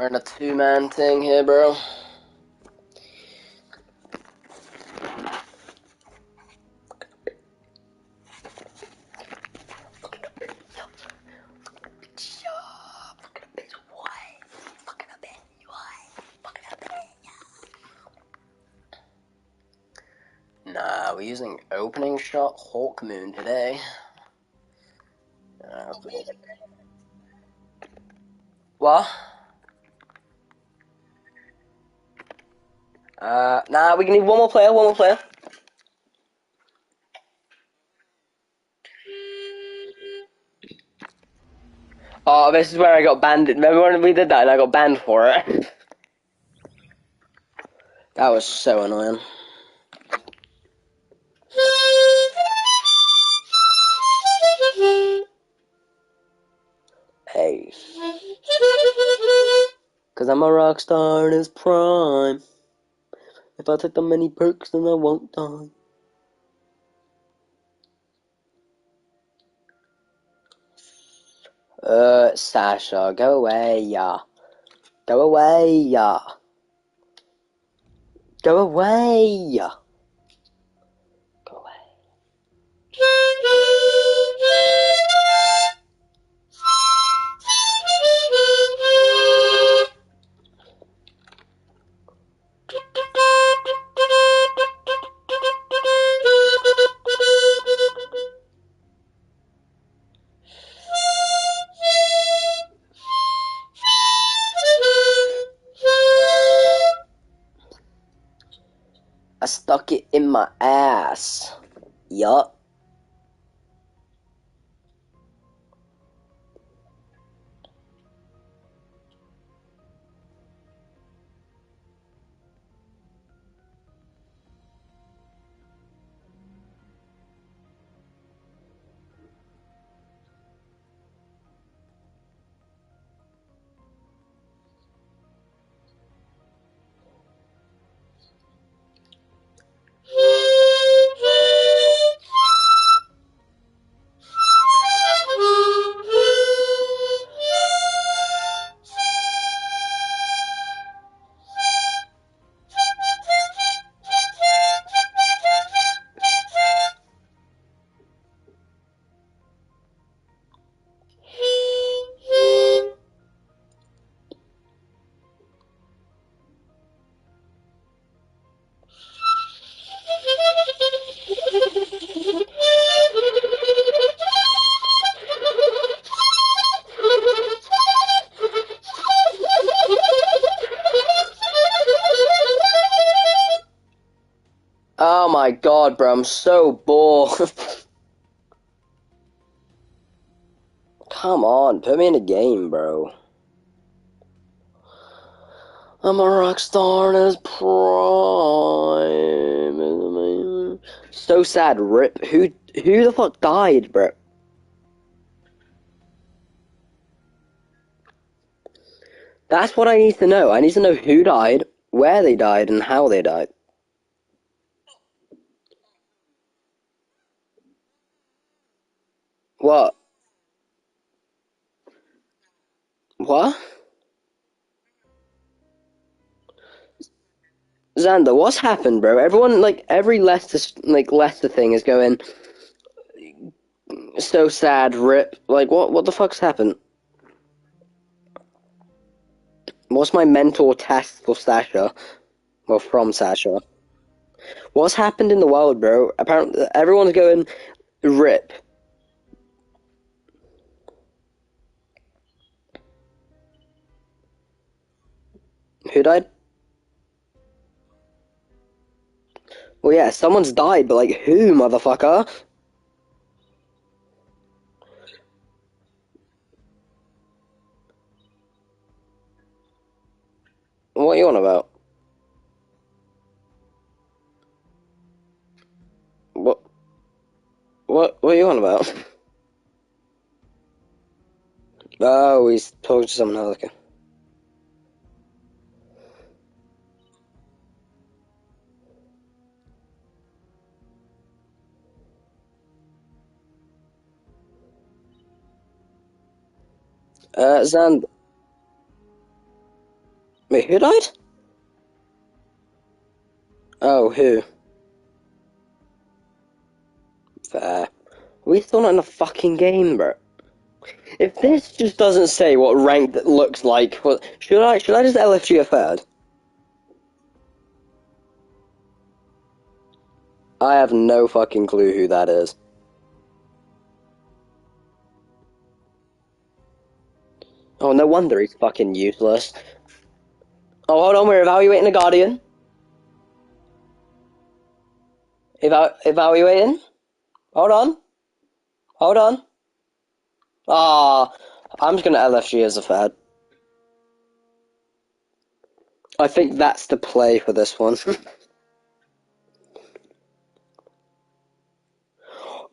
We're in a two-man thing here, bro. Nah, we're using opening shot Hawk Moon today. What? Nah, we can need one more player, Oh, this is where I got banned. Remember when we did that and I got banned for it? That was so annoying. Hey. Cause I'm a rock star in his prime. If I take the many perks, then I won't die. Sasha, go away, yeah. Go away, yeah. Go away, yeah. Go away. I stuck it in my ass. Yup. Oh my god, bro, I'm so bored. Come on, put me in a game, bro. I'm a rock star in his prime. So sad, rip. Who the fuck died, bro? That's what I need to know. I need to know who died, where they died, and how they died. What? What? Xander, what's happened, bro? Everyone, like, every Leicester thing is going so sad, rip. Like, what the fuck's happened? What's my mentor test for Sasha? Well, from Sasha. What's happened in the world, bro? Apparently, everyone's going rip. Who died? Well, yeah, someone's died, but like, who, motherfucker? What are you on about? What? What are you on about? Oh, he's talking to someone else. Okay. Xander. Wait, who died? Oh, who? Fair. We still not in the fucking game, bro. If this just doesn't say what rank that looks like, what, should I just LFG a third? I have no fucking clue who that is. Oh, no wonder he's fucking useless. Oh, hold on, we're evaluating a Guardian. Evaluating. Hold on. Hold on. Ah, I'm just gonna LFG as a third. I think that's the play for this one.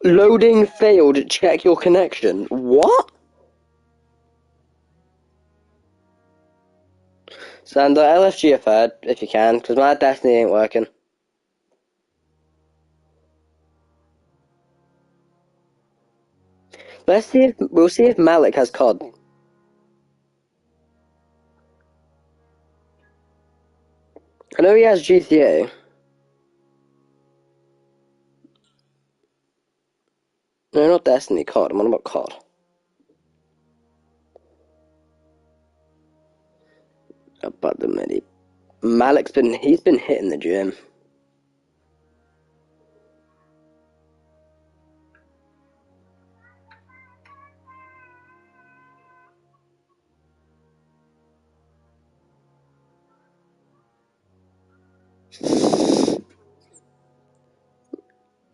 Loading failed. Check your connection. What? Sander, LFG a third, if you can, because my Destiny ain't working. We'll see if Malik has COD. I know he has GTA. No, not Destiny, COD. I'm on about COD. About the mini. He's been hitting the gym.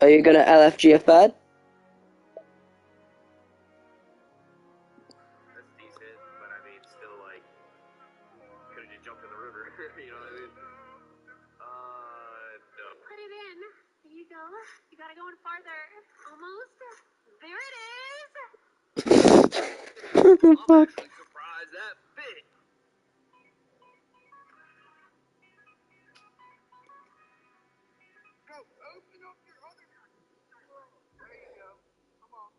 Are you gonna LFG a third? That's decent, but I mean, still like, could've just jumped in the river, you know what I mean? No. Put it in. There you go. You gotta go in farther. Almost. There it is. What the I'm fuck? actually surprised that fit. Go, open up your other. There you go. Come on.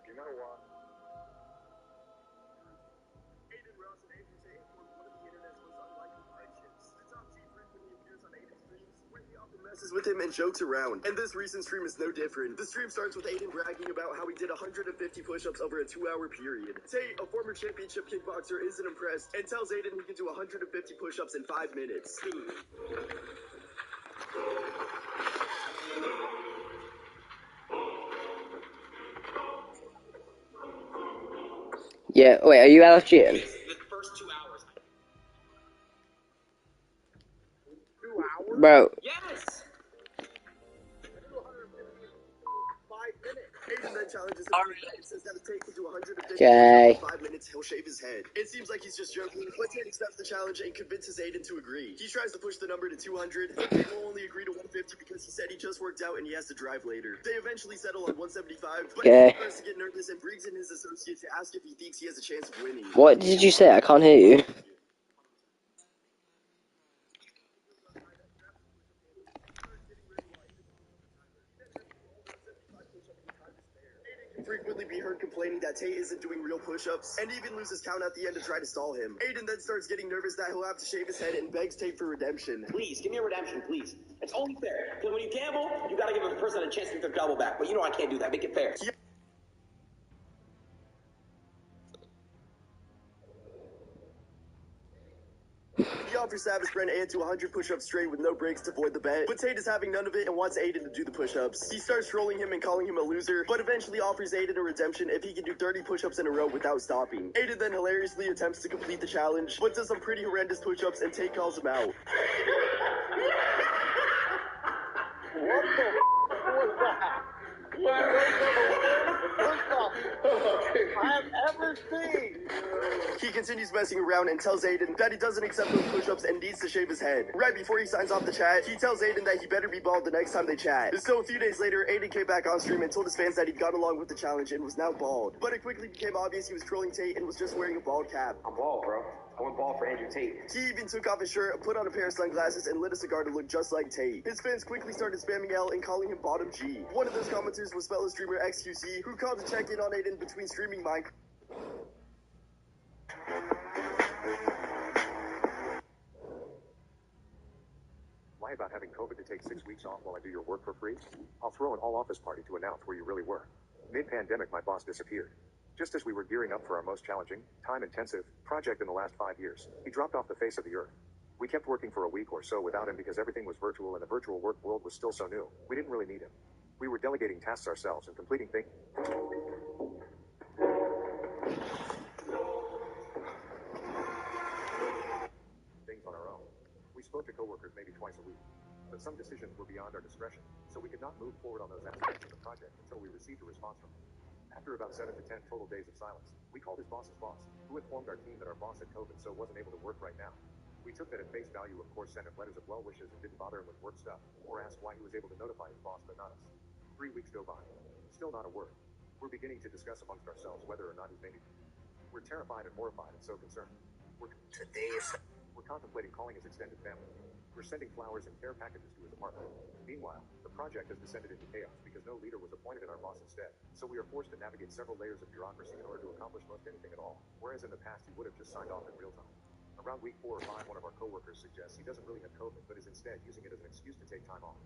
You know what? Aiden Ross and Andrew Tate formed one of the internet's most unlikely friendships. The top G frequently appears on Aiden's streams, where he often messes with him and jokes around. And this recent stream is no different. The stream starts with Aiden bragging about how he did 150 push-ups over a 2-hour period. Tate, a former championship kickboxer, isn't impressed and tells Aiden he can do 150 push-ups in 5 minutes. Yeah, wait, are you LFGing? The first 2 hours. 2 hours? Bro, Yes! 5 minutes. Aiden then challenges him and says that if Tate can do 150 Okay. in 5 minutes, he'll shave his head. It seems like he's just joking, but Tate accepts the challenge and convinces Aiden to agree. He tries to push the number to 200, but Tate will only agree to 150 because he said he just worked out and he has to drive later. They eventually settle on 175, but Okay. Aiden starts to get nervous and brings in his associate to ask if he thinks he has a chance of winning. What did you say? I can't hear you. Can frequently be heard complaining that Tate isn't doing real push-ups, and even loses count at the end to try to stall him. Aiden then starts getting nervous that he'll have to shave his head and begs Tate for redemption. Please, give me a redemption, please. It's only fair. Because when you gamble, you gotta give a person a chance to get their double back. But you know I can't do that. Make it fair. Yeah. He offers to have his friend Ant do 100 push-ups straight with no breaks to void the bet, but Tate is having none of it and wants Aiden to do the push-ups. He starts trolling him and calling him a loser, but eventually offers Aiden a redemption if he can do 30 push-ups in a row without stopping. Aiden then hilariously attempts to complete the challenge, but does some pretty horrendous push-ups and Tate calls him out. What the was that? First off, I have He continues messing around and tells Aiden that he doesn't accept those push-ups and needs to shave his head. Right before he signs off the chat, he tells Aiden that he better be bald the next time they chat. So a few days later, Aiden came back on stream and told his fans that he'd gone along with the challenge and was now bald. But it quickly became obvious he was trolling Tate and was just wearing a bald cap. I'm bald, bro. I went bald for Andrew Tate. He even took off his shirt, put on a pair of sunglasses, and lit a cigar to look just like Tate. His fans quickly started spamming L and calling him Bottom G. One of those commenters was fellow streamer XQC, who called to check in on Aiden between streaming Minecraft. Lie about having COVID to take 6 weeks off while I do your work for free? I'll throw an all-office party to announce where you really were. Mid-pandemic, my boss disappeared. Just as we were gearing up for our most challenging, time-intensive project in the last 5 years, he dropped off the face of the earth. We kept working for a week or so without him because everything was virtual and the virtual work world was still so new. We didn't really need him. We were delegating tasks ourselves and completing things on our own. We spoke to coworkers maybe twice a week, but some decisions were beyond our discretion, so we could not move forward on those aspects of the project until we received a response from him. After about 7 to 10 total days of silence, we called his boss's boss, who informed our team that our boss had COVID so wasn't able to work right now. We took that at face value, of course, sent him letters of well wishes and didn't bother him with work stuff, or asked why he was able to notify his boss but not us. 3 weeks go by. Still not a word. We're beginning to discuss amongst ourselves whether or not he's maybe. We're terrified and horrified and so concerned. We're contemplating calling his extended family. We're sending flowers and care packages to his apartment. Meanwhile, the project has descended into chaos because no leader was appointed in our boss instead, so we are forced to navigate several layers of bureaucracy in order to accomplish most anything at all, whereas in the past he would have just signed off in real time. Around week 4 or 5, one of our coworkers suggests he doesn't really have COVID, but is instead using it as an excuse to take time off.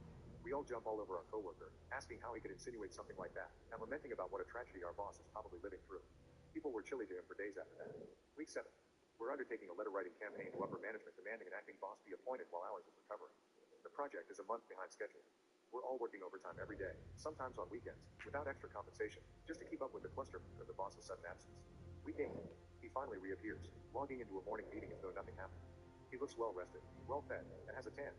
We all jump all over our coworker, asking how he could insinuate something like that, and lamenting about what a tragedy our boss is probably living through. People were chilly to him for days after that. Week 7. We're undertaking a letter-writing campaign to upper management demanding an acting boss be appointed while ours is recovering. The project is a month behind schedule. We're all working overtime every day, sometimes on weekends, without extra compensation, just to keep up with the cluster of the boss's sudden absence. Week 8. He finally reappears, logging into a morning meeting as though nothing happened. He looks well-rested, well-fed, and has a tan.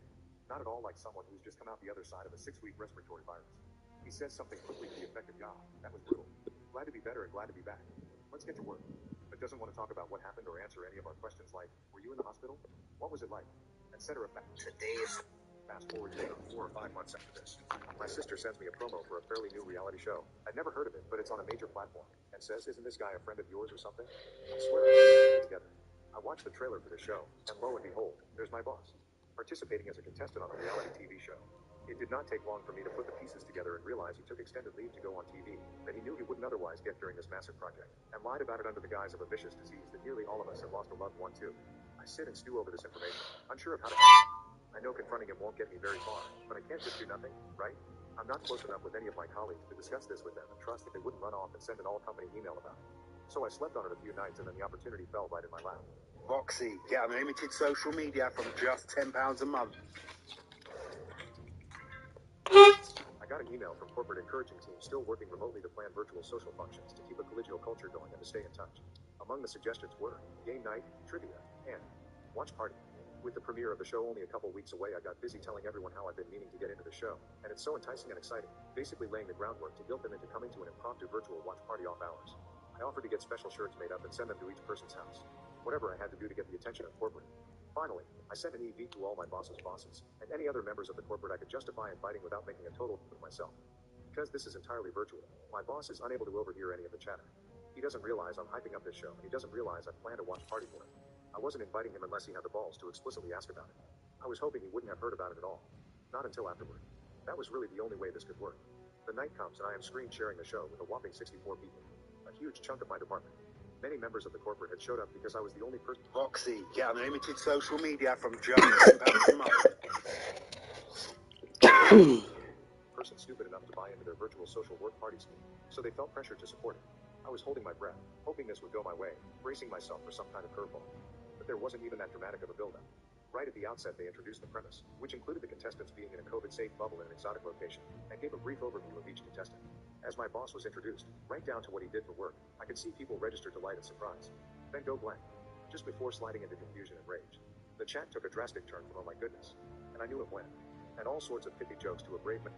Not at all like someone who's just come out the other side of a 6-week respiratory virus. He says something quickly to the effect of, "Yeah, that was brutal. Glad to be better and glad to be back. Let's get to work." But doesn't want to talk about what happened or answer any of our questions like, "Were you in the hospital? What was it like?" Etc. Fast forward to about 4 or 5 months after this. My sister sends me a promo for a fairly new reality show. I'd never heard of it, but it's on a major platform, and says, "Isn't this guy a friend of yours or something?" I swear I put it together. I watched the trailer for the show, and lo and behold, there's my boss, participating as a contestant on a reality TV show. It did not take long for me to put the pieces together and realize he took extended leave to go on TV, that he knew he wouldn't otherwise get during this massive project, and lied about it under the guise of a vicious disease that nearly all of us have lost a loved one to. I sit and stew over this information, unsure of how to I know confronting him won't get me very far, but I can't just do nothing, right? I'm not close enough with any of my colleagues to discuss this with them and trust that they wouldn't run off and send an all-company email about it. So I slept on it a few nights and then the opportunity fell right in my lap. Voxy, get unlimited social media from just £10 a month. I got an email from corporate encouraging teams still working remotely to plan virtual social functions to keep a collegial culture going and to stay in touch. Among the suggestions were game night, trivia, and watch party. With the premiere of the show only a couple weeks away, I got busy telling everyone how I've been meaning to get into the show, and it's so enticing and exciting, basically laying the groundwork to guilt them into coming to an impromptu virtual watch party off hours. I offered to get special shirts made up and send them to each person's house. Whatever I had to do to get the attention of corporate. Finally, I sent an EV to all my boss's bosses, and any other members of the corporate I could justify inviting without making a total of myself. Because this is entirely virtual, my boss is unable to overhear any of the chatter. He doesn't realize I'm hyping up this show, and he doesn't realize I plan to watch party for him. I wasn't inviting him unless he had the balls to explicitly ask about it. I was hoping he wouldn't have heard about it at all. Not until afterward. That was really the only way this could work. The night comes and I am screen sharing the show with a whopping 64 people. A huge chunk of my department. Many members of the corporate had showed up because I was the only person. Voxy, get unlimited social media from just £10 a month. Person stupid enough to buy into their virtual social work party scheme, so they felt pressure to support it. I was holding my breath, hoping this would go my way, bracing myself for some kind of curveball. But there wasn't even that dramatic of a build-up. Right at the outset, they introduced the premise, which included the contestants being in a COVID-safe bubble in an exotic location, and gave a brief overview of each contestant. As my boss was introduced, right down to what he did for work, I could see people register delight and surprise. Then go blank. Just before sliding into confusion and rage. The chat took a drastic turn from "oh my goodness," and I knew it when. And all sorts of pithy jokes to a brave man.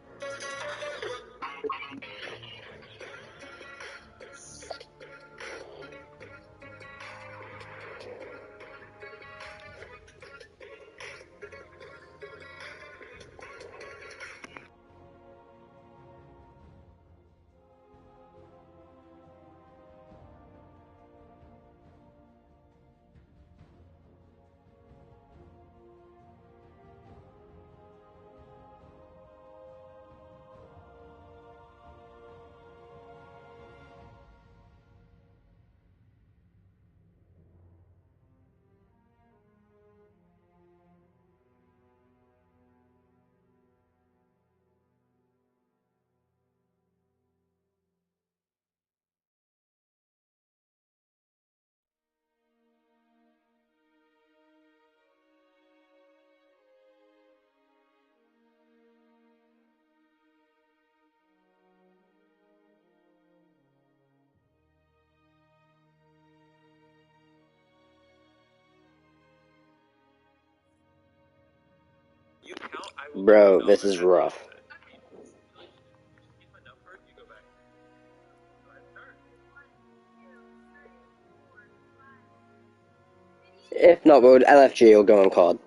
Bro, this is rough. If not, we'll LFG or go on COD.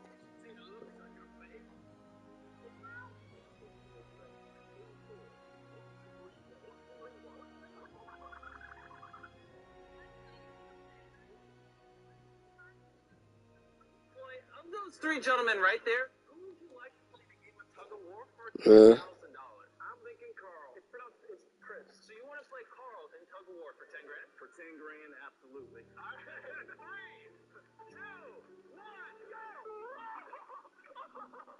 Of those three gentlemen right there, who would you like to play the game of tug of war for $10,000? I'm thinking Carl. It's Chris. So you want to play Carl in tug of war for 10 grand? For 10 grand, absolutely. All right, 3, 2, 1, go!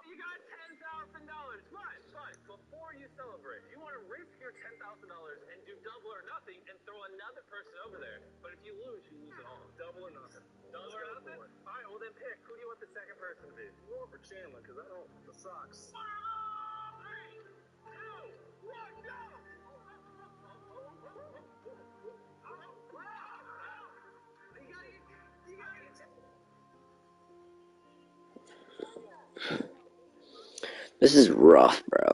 You got $10,000. Fine. Before you celebrate, you want to risk your $10,000 and do double or nothing and throw another person over there. But if you lose it all. Double or nothing. Double or nothing? All right, well then pick. Who do you want the second person to be? More for Chandler, because I don't the socks. 3, 2, 1, go! You got it. This is rough, bro.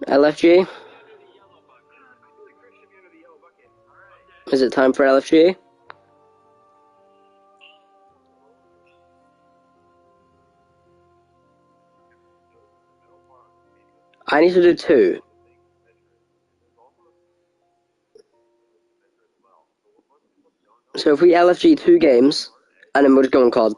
LFG? Is it time for LFG? I need to do 2. So if we LFG 2 games, and then we'll just go on COD.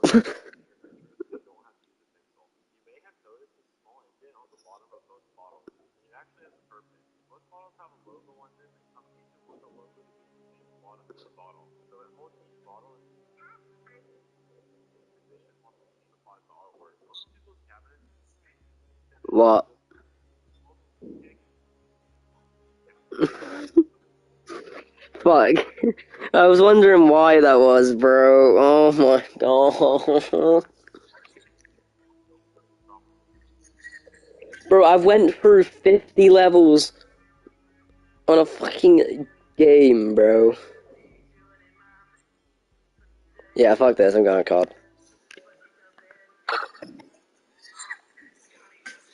What? Fuck. I was wondering why that was, bro. Oh my god. Bro, I've went through 50 levels on a fucking game, bro. Yeah, fuck this, I'm going to COD.